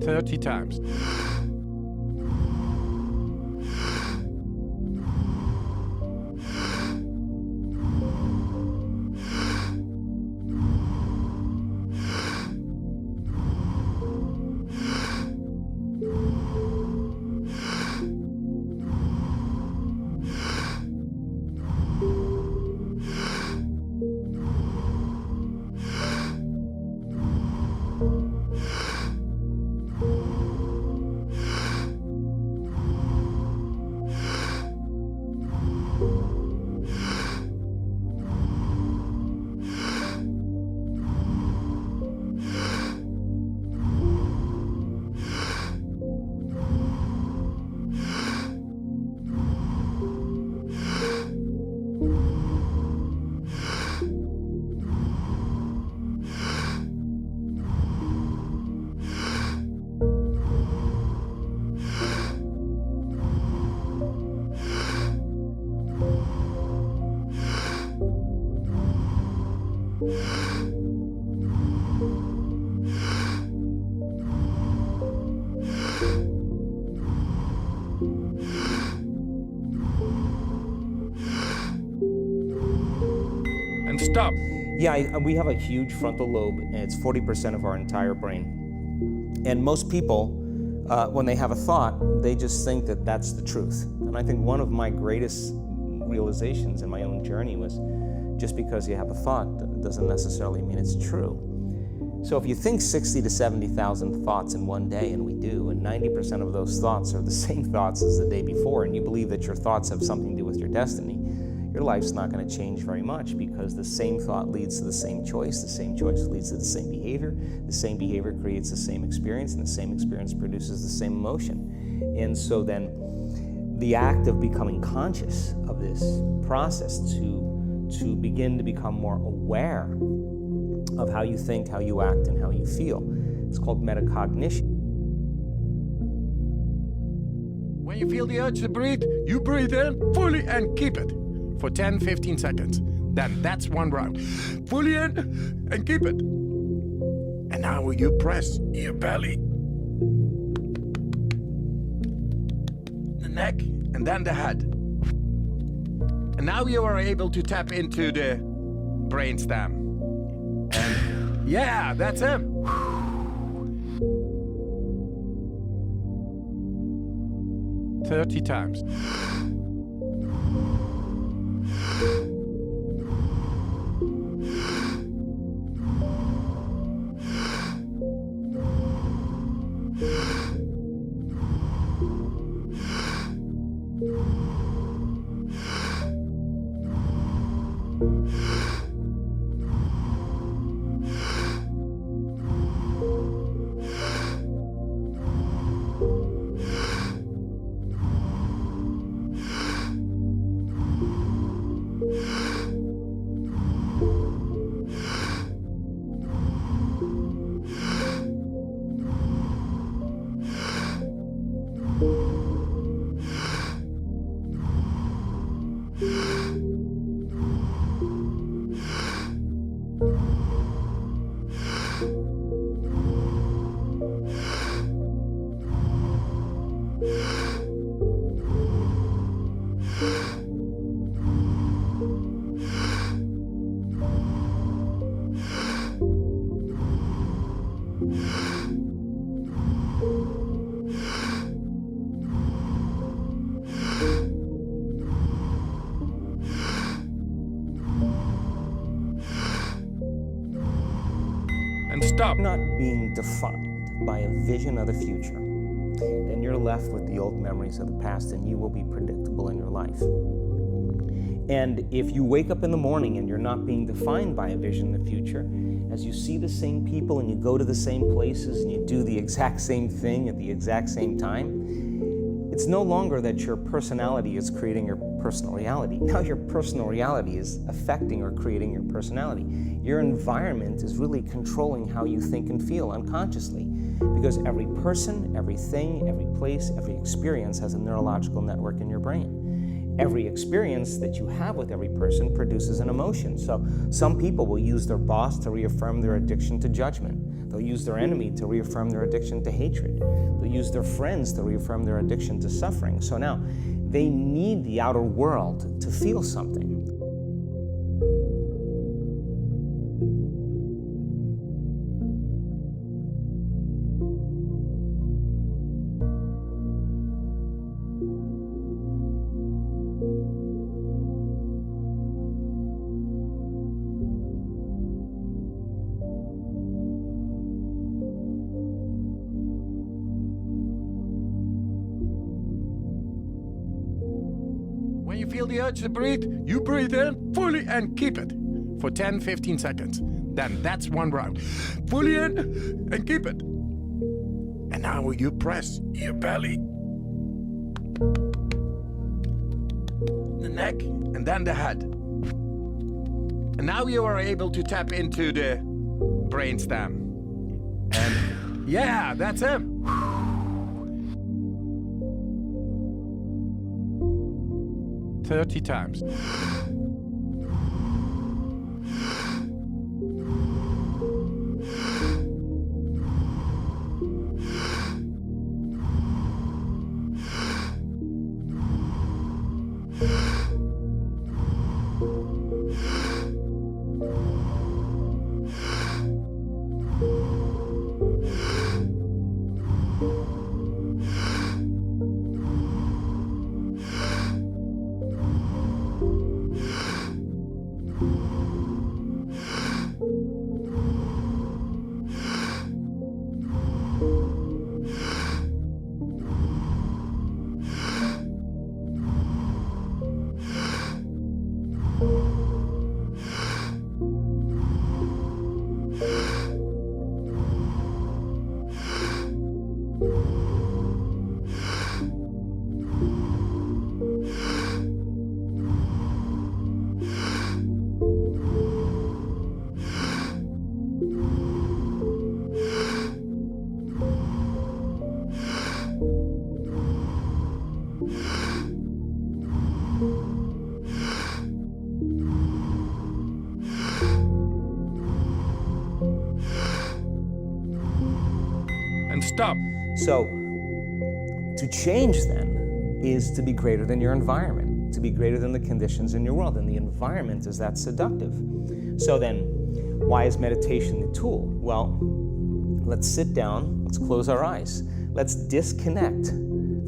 30 times. And stop. Yeah, we have a huge frontal lobe, and it's 40% of our entire brain. And most people, when they have a thought, they just think that that's the truth. And I think one of my greatest realizations in my own journey was just because you have a thought doesn't necessarily mean it's true. So if you think 60 to 70,000 thoughts in one day, and we do, and 90% of those thoughts are the same thoughts as the day before, and you believe that your thoughts have something to do with your destiny, your life's not going to change very much, because the same thought leads to the same choice leads to the same behavior creates the same experience, and the same experience produces the same emotion. And so then the act of becoming conscious of this process to begin to become more aware of how you think, how you act, and how you feel, it's called metacognition. When you feel the urge to breathe, you breathe in fully and keep it for 10-15 seconds. Then that's one round. Fully in and keep it. And now you press your belly, the neck, and then the head. And now you are able to tap into the brainstem. And yeah, that's him. 30 times. And stop. Not being defined by a vision of the future, then you're left with the old memories of the past, and you will be predictable in your life. And if you wake up in the morning and you're not being defined by a vision of the future, as you see the same people and you go to the same places and you do the exact same thing at the exact same time, it's no longer that your personality is creating your personal reality. Now your personal reality is affecting or creating your personality. Your environment is really controlling how you think and feel unconsciously, because every person, everything, every place, every experience has a neurological network in your brain. every experience that you have with every person produces an emotion. So some people will use their boss to reaffirm their addiction to judgment. They'll use their enemy to reaffirm their addiction to hatred. They'll use their friends to reaffirm their addiction to suffering. So now they need the outer world to feel something. When you feel the urge to breathe, you breathe in fully and keep it for 10-15 seconds. Then that's one round. Fully in and keep it. And now you press your belly, the neck, and then the head. And now you are able to tap into the brainstem. And yeah, that's him. 30 times. And stop. So to change then is to be greater than your environment, to be greater than the conditions in your world, and the environment is that seductive. So then, why is meditation the tool? Well, let's sit down, let's close our eyes, let's disconnect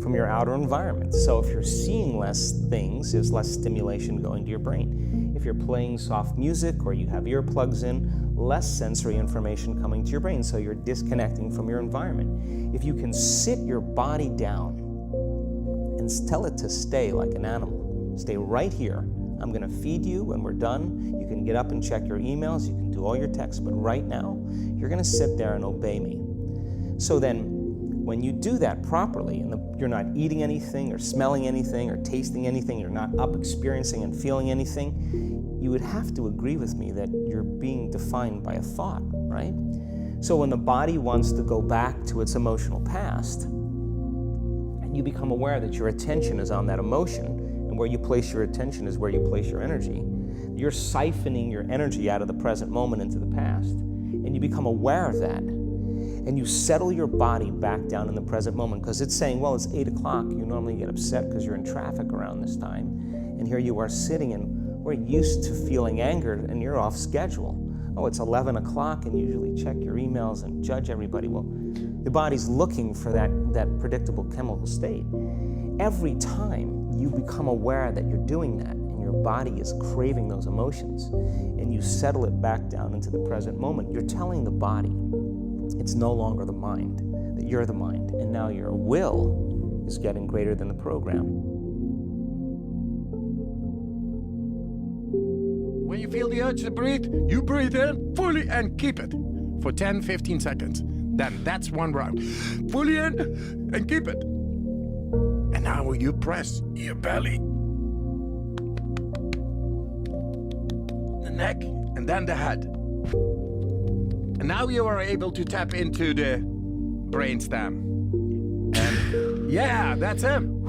from your outer environment. So if you're seeing less things, there's less stimulation going to your brain. If you're playing soft music or you have earplugs in, less sensory information coming to your brain, so you're disconnecting from your environment. If you can sit your body down and tell it to stay like an animal, stay right here. I'm gonna feed you when we're done. You can get up and check your emails, you can do all your texts, but right now, you're gonna sit there and obey me. So then, when you do that properly, and you're not eating anything or smelling anything or tasting anything, you're not up experiencing and feeling anything, you would have to agree with me that you're being defined by a thought, right? So when the body wants to go back to its emotional past, and you become aware that your attention is on that emotion, and where you place your attention is where you place your energy, you're siphoning your energy out of the present moment into the past, and you become aware of that. And you settle your body back down in the present moment, because it's saying, well, it's 8 o'clock. You normally get upset because you're in traffic around this time. And here you are sitting, and we're used to feeling angered, and you're off schedule. Oh, it's 11 o'clock, and you usually check your emails and judge everybody. Well, the body's looking for that predictable chemical state. Every time you become aware that you're doing that, and your body is craving those emotions, and you settle it back down into the present moment, you're telling the body, it's no longer the mind, that you're the mind, and now your will is getting greater than the program. When you feel the urge to breathe, you breathe in fully and keep it for 10-15 seconds. Then that's one round. Fully in and keep it. And now you press your belly, the neck, and then the head. And now you are able to tap into the brainstem. And yeah, that's him.